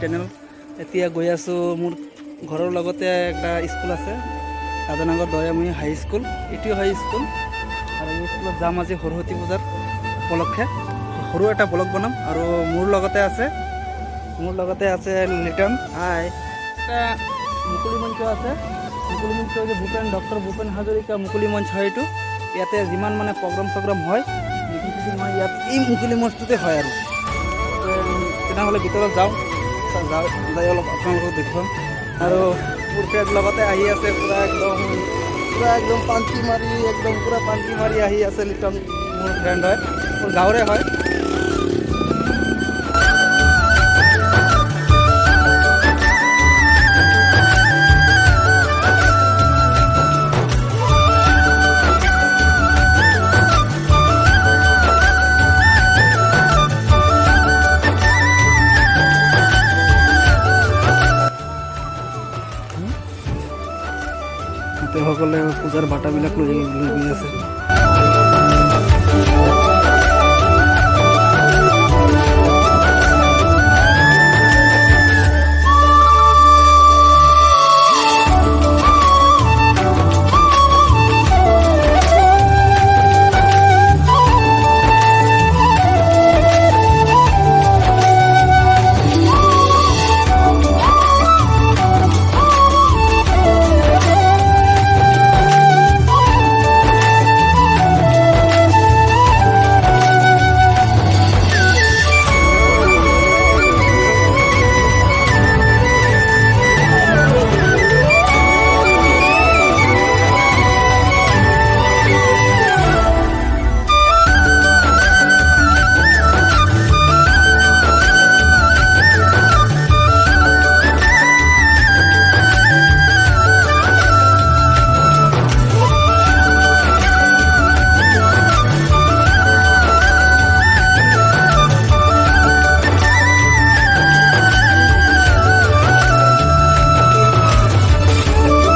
Channel. এতিয়া গৈ আছোঁ মোৰ ঘৰৰ লগতে একটা স্কুল আছে, ৰাধানগৰ দয়া মায়ী হাই স্কুল। এইটোও হাই স্কুল আৰু এই স্কুলত যাম আজি সৰস্বতী পূজাৰ উপলক্ষে। সৰু এটা ব্লগ বনাম আৰু মোৰ লগতে আছে লিটন। হাই, এটা মুকলি মঞ্চ আছে। মুকলি মঞ্চ হৈছে ডক্টৰ ভূপেন হাজৰিকা মুকলি মঞ্চ হয় এইটো। ইয়াতে যিমান মানে প্ৰগ্ৰাম হয়, মিটিং হয়, ইয়াত এই মুকলি মঞ্চটোতে হয় আৰু তেনেহ'লে ভিতৰত যাওঁ, যাই অলপ আপোনালোকক দেখুৱাম। আৰু মোৰ ফ্ৰেণ্ড লগতে আহি আছে, পূৰা একদম পাঞ্চি মাৰি আহি আছে লিটন। মোৰ ফ্ৰেণ্ড হয়, মোৰ গাঁৱৰে হয়। সকলে পূজাৰ বাটাবিলাক লৈ গৈ আছে।